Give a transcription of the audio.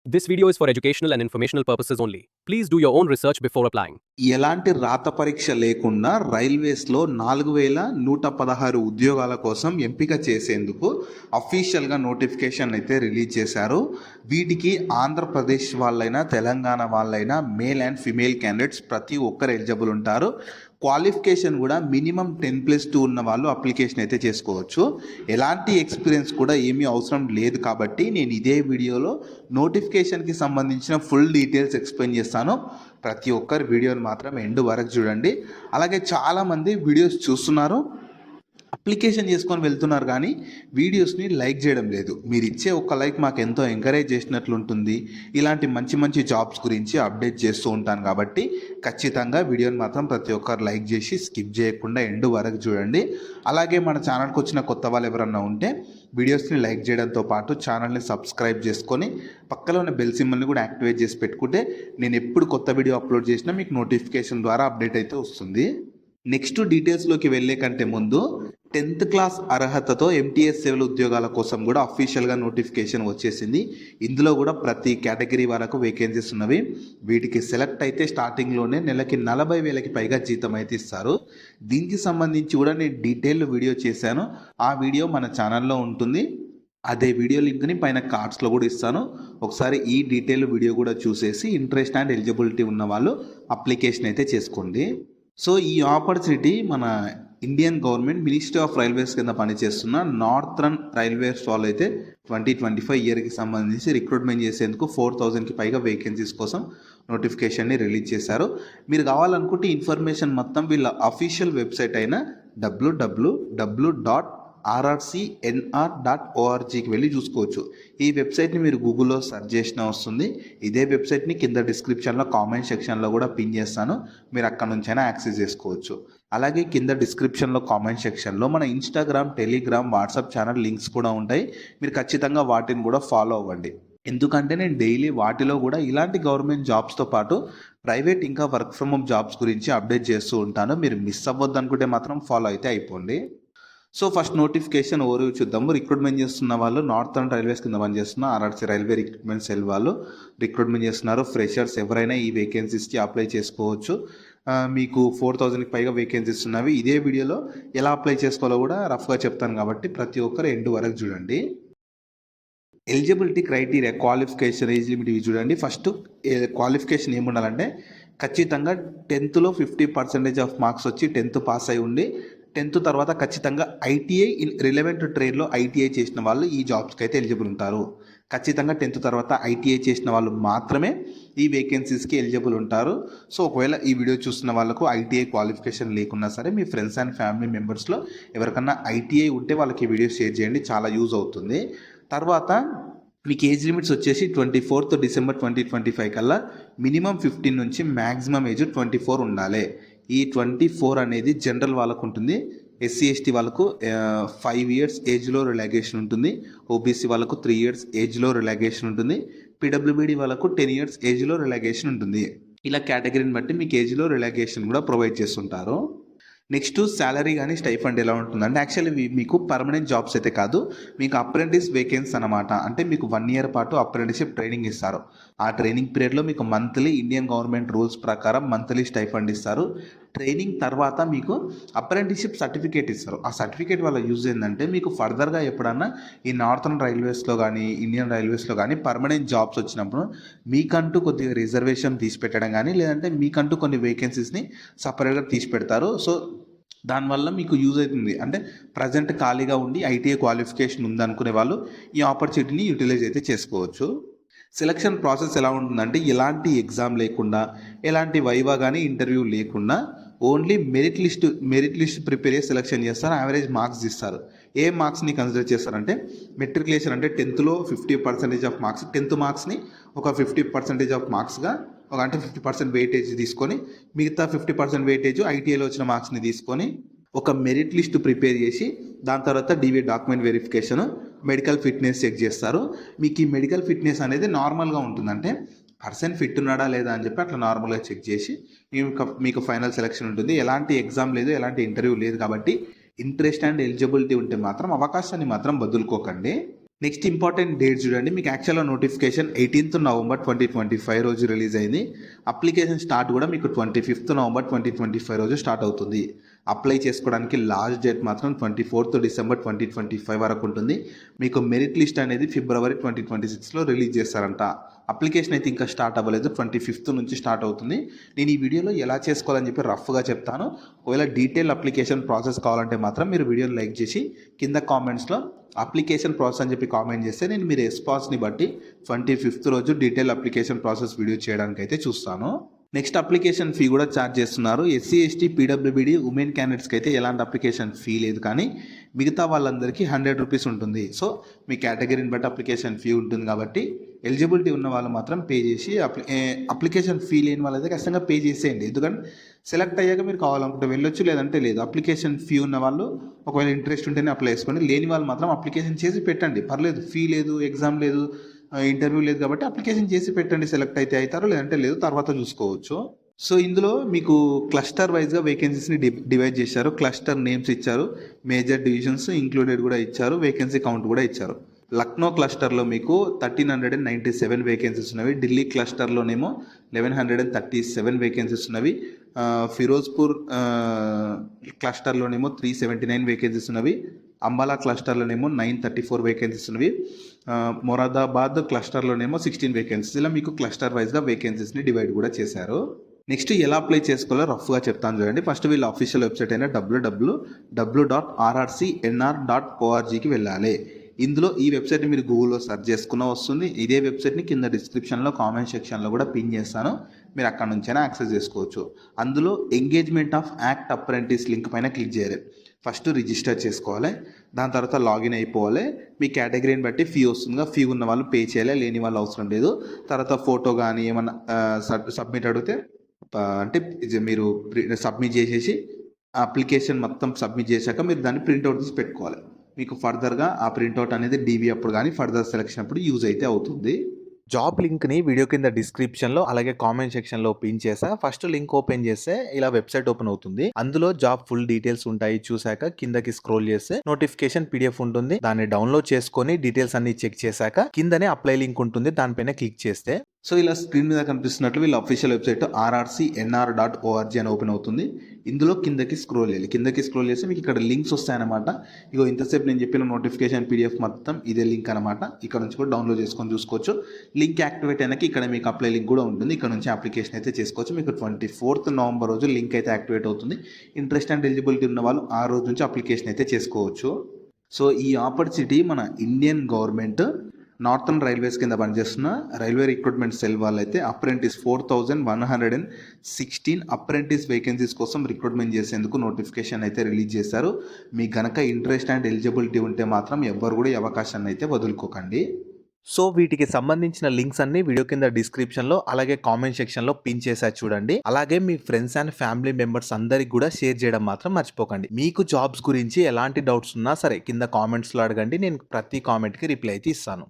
This video is for educational and informational purposes only. Please do your own research before applying. ఎలాంటి రాత పరీక్ష లేకుండా రైల్వేస్లో 4116 ఉద్యోగాల కోసం ఎంపిక చేసేందుకు అఫీషియల్గా నోటిఫికేషన్ అయితే రిలీజ్ చేశారు. వీటికి ఆంధ్రప్రదేశ్ వాళ్ళైనా తెలంగాణ వాళ్ళైనా మేల్ అండ్ ఫిమేల్ క్యాండిడేట్స్ ప్రతి ఒక్కరు ఎలిజిబుల్ ఉంటారు. క్వాలిఫికేషన్ కూడా మినిమం 10+2 ఉన్న వాళ్ళు అప్లికేషన్ అయితే చేసుకోవచ్చు. ఎలాంటి ఎక్స్పీరియన్స్ కూడా ఏమీ అవసరం లేదు కాబట్టి నేను ఇదే వీడియోలో నోటిఫికేషన్కి సంబంధించిన ఫుల్ డీటెయిల్స్ ఎక్స్ప్లెయిన్ చేస్తాను. ప్రతి ఒక్కరు వీడియోని మాత్రం ఎండ్ వరకు చూడండి. అలాగే చాలామంది వీడియోస్ చూస్తున్నారు, అప్లికేషన్ చేసుకొని వెళ్తున్నారు కానీ వీడియోస్ని లైక్ చేయడం లేదు. మీరు ఇచ్చే ఒక లైక్ మాకు ఎంతో ఎంకరేజ్ చేసినట్లు ఉంటుంది. ఇలాంటి మంచి మంచి జాబ్స్ గురించి అప్డేట్ చేస్తూ ఉంటాను కాబట్టి ఖచ్చితంగా వీడియోని మాత్రం ప్రతి ఒక్కరు లైక్ చేసి స్కిప్ చేయకుండా ఎండ్ వరకు చూడండి. అలాగే మన ఛానల్కి వచ్చిన కొత్త వాళ్ళు ఎవరన్నా ఉంటే వీడియోస్ని లైక్ చేయడంతో పాటు ఛానల్ని సబ్స్క్రైబ్ చేసుకొని పక్కలో ఉన్న బెల్ సింబల్ని కూడా యాక్టివేట్ చేసి పెట్టుకుంటే నేను ఎప్పుడు కొత్త వీడియో అప్లోడ్ చేసినా మీకు నోటిఫికేషన్ ద్వారా అప్డేట్ అయితే వస్తుంది. నెక్స్ట్ డీటెయిల్స్లోకి వెళ్ళే కంటే ముందు 10th క్లాస్ అర్హతతో ఎంటీఎస్ సేవల ఉద్యోగాల కోసం కూడా అఫీషియల్గా నోటిఫికేషన్ వచ్చేసింది. ఇందులో కూడా ప్రతి కేటగిరీ వరకు వేకెన్సీస్ ఉన్నవి. వీటికి సెలెక్ట్ అయితే స్టార్టింగ్లోనే నెలకి 40,000కి పైగా జీతం అయితే ఇస్తారు. దీనికి సంబంధించి కూడా నేను డీటెయిల్ వీడియో చేశాను. ఆ వీడియో మన ఛానల్లో ఉంటుంది. అదే వీడియో లింక్ని పైన కార్డ్స్లో కూడా ఇస్తాను. ఒకసారి ఈ డీటెయిల్ వీడియో కూడా చూసేసి ఇంట్రెస్ట్ అండ్ ఎలిజిబిలిటీ ఉన్న వాళ్ళు అప్లికేషన్ అయితే చేసుకోండి. సో ఈ ఆపర్చునిటీ మన Indian government ministry of railways కింద పనిచేస్తున్న నార్థరన్ రైల్వేస్ వాళ్ళు అయితే 2025 ఇయర్కి సంబంధించి రిక్రూట్మెంట్ చేసేందుకు 4,000కి పైగా వేకెన్సీస్ కోసం నోటిఫికేషన్ని రిలీజ్ చేశారు. మీరు కావాలనుకుంటే ఇన్ఫర్మేషన్ మొత్తం వీళ్ళ అఫీషియల్ వెబ్సైట్ అయిన www.rrcnr.orgకి వెళ్ళి చూసుకోవచ్చు. ఈ వెబ్సైట్ని మీరు గూగుల్లో సెర్చ్ చేసినా వస్తుంది. ఇదే వెబ్సైట్ని కింద డిస్క్రిప్షన్లో కామెంట్ సెక్షన్లో కూడా పిన్ చేస్తాను, మీరు అక్కడ నుంచైనా యాక్సెస్ చేసుకోవచ్చు. అలాగే కింద డిస్క్రిప్షన్లో కామెంట్ సెక్షన్లో మన Instagram, Telegram, WhatsApp channel links కూడా ఉంటాయి. మీరు ఖచ్చితంగా వాటిని కూడా ఫాలో అవ్వండి. ఎందుకంటే నేను డైలీ వాటిలో కూడా ఇలాంటి గవర్నమెంట్ జాబ్స్తో పాటు ప్రైవేట్ ఇంకా వర్క్ ఫ్రమ్ హోమ్ జాబ్స్ గురించి అప్డేట్ చేస్తూ ఉంటాను. మీరు మిస్ అవ్వద్దు అనుకుంటే మాత్రం ఫాలో అయితే అయిపోండి. సో ఫస్ట్ నోటిఫికేషన్ ఓవర్ చూద్దాము. రిక్రూట్మెంట్ చేస్తున్న వాళ్ళు నార్థర్న్ రైల్వేస్ కింద పనిచేస్తున్న ఆర్ఆర్సీ రైల్వే రిక్రూట్మెంట్ సెల్ వాళ్ళు రిక్రూట్మెంట్ చేస్తున్నారు. ఫ్రెషర్స్ ఎవరైనా ఈ వేకెన్సీస్కి అప్లై చేసుకోవచ్చు. మీకు 4,000కి పైగా వేకెన్సీస్ ఉన్నవి. ఇదే వీడియోలో ఎలా అప్లై చేసుకోవాలో కూడా రఫ్గా చెప్తాను కాబట్టి ప్రతి ఒక్కరు ఎండ్ వరకు చూడండి. Eligibility criteria, qualification, age limit ఇవి చూడండి. ఫస్ట్ క్వాలిఫికేషన్ ఏముండాలంటే ఖచ్చితంగా 10thలో 50% ఆఫ్ మార్క్స్ వచ్చి 10th పాస్ అయి ఉండి 10th తర్వాత ఖచ్చితంగా ఐటీఐ రిలవెంట్ ట్రేడ్లో ఐటీఐ చేసిన వాళ్ళు ఈ జాబ్స్కి అయితే ఎలిజిబుల్ ఉంటారు. ఖచ్చితంగా 10th తర్వాత ఐటీఐ చేసిన వాళ్ళు మాత్రమే ఈ వేకెన్సీస్కి ఎలిజిబుల్ ఉంటారు. సో ఒకవేళ ఈ వీడియో చూస్తున్న వాళ్ళకు ఐటీఐ క్వాలిఫికేషన్ లేకున్నా సరే మీ ఫ్రెండ్స్ అండ్ ఫ్యామిలీ మెంబర్స్లో ఎవరికన్నా ఐటీఐ ఉంటే వాళ్ళకి ఈ వీడియో షేర్ చేయండి, చాలా యూజ్ అవుతుంది. తర్వాత మీకు ఏజ్ లిమిట్స్ వచ్చేసి 24th డిసెంబర్ 2025 కల్లా మినిమం 15 నుంచి మ్యాక్సిమం ఏజ్ 24 ఉండాలి. ఈ 24 అనేది జనరల్ వాళ్ళకు ఉంటుంది. ఎస్సీ ఎస్టీ వాళ్ళకు 5 years ఏజ్లో రిలాక్సేషన్ ఉంటుంది. ఓబీసీ వాళ్ళకు 3 years ఏజ్లో రిలాక్సేషన్ ఉంటుంది. పీడబ్ల్యూబీడీ వాళ్ళకు 10 years ఏజ్లో రిలాక్సేషన్ ఉంటుంది. ఇలా కేటగిరీని బట్టి మీకు ఏజ్లో రిలాక్సేషన్ కూడా ప్రొవైడ్ చేస్తుంటారు. నెక్స్ట్ శాలరీ కానీ స్టైఫండ్ ఎలా ఉంటుందంటే యాక్చువల్లీ మీకు పర్మనెంట్ జాబ్స్ అయితే కాదు, మీకు అప్రెంటిస్ వేకెన్సీ అనమాట. అంటే మీకు 1 year పాటు అప్రెంటిస్షిప్ ట్రైనింగ్ ఇస్తారు. ఆ ట్రైనింగ్ పీరియడ్లో మీకు మంత్లీ ఇండియన్ గవర్నమెంట్ రూల్స్ ప్రకారం మంత్లీ స్టైఫండ్ ఇస్తారు. ట్రైనింగ్ తర్వాత మీకు అప్రెంటిస్షిప్ సర్టిఫికేట్ ఇస్తారు. ఆ సర్టిఫికేట్ వల్ల యూజ్ ఏంటంటే మీకు ఫర్దర్గా ఎప్పుడన్నా ఈ నార్థర్న్ రైల్వేస్లో కానీ ఇండియన్ రైల్వేస్లో కానీ పర్మనెంట్ జాబ్స్ వచ్చినప్పుడు మీకంటూ కొద్దిగా రిజర్వేషన్ తీసి పెట్టడం కానీ లేదంటే మీకంటూ కొన్ని వేకెన్సీస్ని సపరేట్గా తీసి పెడతారు. సో దానివల్ల మీకు యూజ్ అవుతుంది. అంటే ప్రజెంట్ ఖాళీగా ఉండి ఐటీఐ క్వాలిఫికేషన్ ఉందనుకునే వాళ్ళు ఈ ఆపర్చునిటీని యూటిలైజ్ అయితే చేసుకోవచ్చు. సెలక్షన్ ప్రాసెస్ ఎలా ఉంటుందంటే ఎలాంటి ఎగ్జామ్ లేకుండా, ఎలాంటి వైవా కానీ ఇంటర్వ్యూ లేకుండా ఓన్లీ మెరిట్ లిస్ట్ ప్రిపేర్ చేసి సెలక్షన్ చేస్తారు. యావరేజ్ మార్క్స్ ఇస్తారు. ఏ మార్క్స్ని కన్సిడర్ చేస్తారంటే మెట్రికులేషన్ అంటే 10thలో 50% ఆఫ్ మార్క్స్, 10th మార్క్స్ని ఒక 50% ఆఫ్ మార్క్స్గా అంటే 50% వెయిటేజ్ తీసుకొని మిగతా 50% వెయిటేజ్ ఐటీఐలో వచ్చిన మార్క్స్ని తీసుకొని ఒక మెరిట్ లిస్ట్ ప్రిపేర్ చేసి దాని తర్వాత DV document verification, medical fitness check చేస్తారు. మీకు ఈ మెడికల్ ఫిట్నెస్ అనేది నార్మల్గా ఉంటుందంటే పర్సన్ ఫిట్ ఉన్నాడా లేదా అని చెప్పి అట్లా నార్మల్గా చెక్ చేసి మీకు ఫైనల్ సెలెక్షన్ ఉంటుంది. ఎలాంటి ఎగ్జామ్ లేదు, ఎలాంటి ఇంటర్వ్యూ లేదు కాబట్టి ఇంట్రెస్ట్ అండ్ ఎలిజిబిలిటీ ఉంటే మాత్రం అవకాశాన్ని మాత్రం వదులుకోకండి. నెక్స్ట్ ఇంపార్టెంట్ డేట్ చూడండి. మీకు యాక్చువల్‌గా నోటిఫికేషన్ 18థ్ నవంబర్ 2025 రోజు రిలీజ్ అయింది. అప్లికేషన్ స్టార్ట్ కూడా మీకు 25థ్ నవంబర్ 2025 రోజు స్టార్ట్ అవుతుంది. అప్లై చేసుకోవడానికి లాస్ట్ డేట్ మాత్రం 24థ్ డిసెంబర్ 2025 వరకు ఉంటుంది. మీకు మెరిట్ లిస్ట్ అనేది ఫిబ్రవరి 2026లో రిలీజ్ చేస్తారంట. అప్లికేషన్ అయితే ఇంకా స్టార్ట్ అవ్వలేదు. 25థ్ నుంచి స్టార్ట్ అవుతుంది. నేను ఈ వీడియోలో ఎలా చేసుకోవాలని చెప్పి రఫ్గా చెప్తాను. ఒకవేళ డీటెయిల్ అప్లికేషన్ ప్రాసెస్ కావాలంటే మాత్రం మీరు వీడియోని లైక్ చేసి కింద కామెంట్స్లో అప్లికేషన్ ప్రాసెస్ అని చెప్పి కామెంట్ చేస్తే నేను మీ రెస్పాన్స్ని బట్టి 25th రోజు డీటెయిల్ అప్లికేషన్ ప్రాసెస్ వీడియో చేయడానికి అయితే చూస్తాను. నెక్స్ట్ అప్లికేషన్ ఫీ కూడా ఛార్జ్ చేస్తున్నారు. ఎస్సీ ఎస్టీ పీడబ్ల్యూబీడీ ఉమెన్ క్యాండిడేట్స్కి అయితే ఎలాంటి అప్లికేషన్ ఫీ లేదు, కానీ మిగతా వాళ్ళందరికీ 100 రూపీస్ ఉంటుంది. సో మీ కేటగిరీని బట్టి అప్లికేషన్ ఫీ ఉంటుంది కాబట్టి ఎలిజిబిలిటీ ఉన్న వాళ్ళు మాత్రం పే చేసి అప్లికేషన్ ఫీ లేని వాళ్ళైతే ఖచ్చితంగా పే చేసేయండి. ఎందుకంటే సెలెక్ట్ అయ్యాక మీరు కావాలనుకుంటే వెళ్ళొచ్చు, లేదంటే లేదు. అప్లికేషన్ ఫీ ఉన్న వాళ్ళు ఒకవేళ ఇంట్రెస్ట్ ఉంటేనే అప్లై చేసుకోండి. లేని వాళ్ళు మాత్రం అప్లికేషన్ చేసి పెట్టండి, పర్లేదు. ఫీ లేదు, ఎగ్జామ్ లేదు, ఇంటర్వ్యూ లేదు కాబట్టి అప్లికేషన్ చేసి పెట్టండి. సెలెక్ట్ అయితే అవుతారు, లేదంటే లేదు, తర్వాత చూసుకోవచ్చు. సో ఇందులో మీకు క్లస్టర్ వైజ్గా వేకెన్సీస్ని డివైడ్ చేశారు. క్లస్టర్ నేమ్స్ ఇచ్చారు, మేజర్ డివిజన్స్ ఇంక్లూడెడ్ కూడా ఇచ్చారు, వేకెన్సీ కౌంట్ కూడా ఇచ్చారు. లక్నో క్లస్టర్లో మీకు 1397 వేకెన్సీస్ ఉన్నవి. ఢిల్లీ క్లస్టర్లోనేమో 1137 వేకెన్సీస్ ఉన్నవి. ఫిరోజ్పూర్ క్లస్టర్లోనేమో 379 వేకెన్సీస్ ఉన్నవి. అంబాలా క్లస్టర్లోనేమో 934 వేకెన్సీస్ ఉన్నవి. మొరాదాబాద్ క్లస్టర్లోనేమో 16 వేకెన్సీస్. ఇలా మీకు క్లస్టర్ వైజ్గా వేకెన్సీస్ని డివైడ్ కూడా చేశారు. నెక్స్ట్ ఎలా అప్లై చేసుకోవాలో రఫ్గా చెప్తాను చూడండి. ఫస్ట్ వీళ్ళ అఫీషియల్ వెబ్సైట్ అయిన www.rrcnr.orgకి వెళ్ళాలి. ఇందులో ఈ వెబ్సైట్ని మీరు గూగుల్లో సెర్చ్ చేసుకున్న వస్తుంది. ఇదే వెబ్సైట్ని కింద డిస్క్రిప్షన్లో కామెంట్ సెక్షన్లో కూడా పిన్ చేస్తాను, మీరు అక్కడ నుంచైనా యాక్సెస్ చేసుకోవచ్చు. అందులో engagement of act apprentice link పైన క్లిక్ చేయాలి. ఫస్ట్ రిజిస్టర్ చేసుకోవాలి, దాని తర్వాత లాగిన్ అయిపోవాలి. మీ కేటగిరీని బట్టి ఫీ వస్తుందిగా, ఫీ ఉన్న వాళ్ళు పే చేయాలి, లేని వాళ్ళు అవసరం లేదు. తర్వాత ఫోటో కానీ ఏమన్నా సబ్మిట్ అడిగితే అంటే మీరు సబ్మిట్ చేసేసి అప్లికేషన్ మొత్తం సబ్మిట్ చేశాక మీరు దాన్ని ప్రింట్అవుట్ తీసి పెట్టుకోవాలి. మీకు ఫర్దర్గా ఆ ప్రింట్అవుట్ అనేది డీవీ అప్పుడు కానీ ఫర్దర్ సెలెక్షన్ అప్పుడు యూజ్ అయితే అవుతుంది. జాబ్ లింక్ని వీడియో కింద డిస్క్రిప్షన్లో అలాగే కామెంట్ సెక్షన్లో పిన్ చేసా. ఫస్ట్ లింక్ ఓపెన్ చేస్తే ఇలా వెబ్సైట్ ఓపెన్ అవుతుంది. అందులో జాబ్ ఫుల్ డీటెయిల్స్ ఉంటాయి. చూసాక కిందకి స్క్రోల్ చేస్తే నోటిఫికేషన్ PDF ఉంటుంది. దాన్ని డౌన్లోడ్ చేసుకొని డీటెయిల్స్ అన్ని చెక్ చేశాక కిందనే అప్లై లింక్ ఉంటుంది, దానిపైన క్లిక్ చేస్తే సో ఇలా స్క్రీన్ మీద కనిపిస్తున్నట్లు వీళ్ళ అఫీషియల్ వెబ్సైట్ rrcnr.org అని ఓపెన్ అవుతుంది. ఇందులో కిందకి స్క్రోల్ చేయాలి. కిందకి స్క్రోల్ చేస్తే మీకు ఇక్కడ లింక్స్ వస్తాయన్నమాట. ఇగో ఇంతసేపు నేను చెప్పిన నోటిఫికేషన్ PDF మొత్తం ఇదే లింక్ అనమాట. ఇక్కడ నుంచి కూడా డౌన్లోడ్ చేసుకొని చూసుకోవచ్చు. లింక్ యాక్టివేట్ అయినాక ఇక్కడ మీకు అప్లై లింక్ కూడా ఉంటుంది. ఇక్కడ నుంచి అప్లికేషన్ అయితే చేసుకోవచ్చు. మీకు 24th నవంబర్ రోజు లింక్ అయితే యాక్టివేట్ అవుతుంది. ఇంట్రెస్ట్ అండ్ ఎలిజిబిలిటీ ఉన్న వాళ్ళు ఆ రోజు నుంచి అప్లికేషన్ అయితే చేసుకోవచ్చు. సో ఈ ఆపర్చునిటీ మన ఇండియన్ గవర్నమెంట్ నార్థన్ రైల్వేస్ కింద పనిచేస్తున్న రైల్వే రిక్రూట్మెంట్ సెల్ వాళ్ళైతే అప్రెంటిస్ 4116 అప్రెంటిస్ వేకెన్సీస్ కోసం రిక్రూట్మెంట్ చేసేందుకు నోటిఫికేషన్ అయితే రిలీజ్ చేశారు. మీ గనక ఇంట్రెస్ట్ అండ్ ఎలిజిబిలిటీ ఉంటే మాత్రం ఎవ్వరు కూడా ఈ అవకాశాన్ని అయితే వదులుకోకండి. సో వీటికి సంబంధించిన లింక్స్ అన్ని వీడియో కింద డిస్క్రిప్షన్లో అలాగే కామెంట్ సెక్షన్లో పిన్ చేసా చూడండి. అలాగే మీ ఫ్రెండ్స్ అండ్ ఫ్యామిలీ మెంబర్స్ అందరికి కూడా షేర్ చేయడం మాత్రం మర్చిపోకండి. మీకు జాబ్స్ గురించి ఎలాంటి డౌట్స్ ఉన్నా సరే కింద కామెంట్స్లో అడగండి, నేను ప్రతి కామెంట్కి రిప్లై అయితే ఇస్తాను.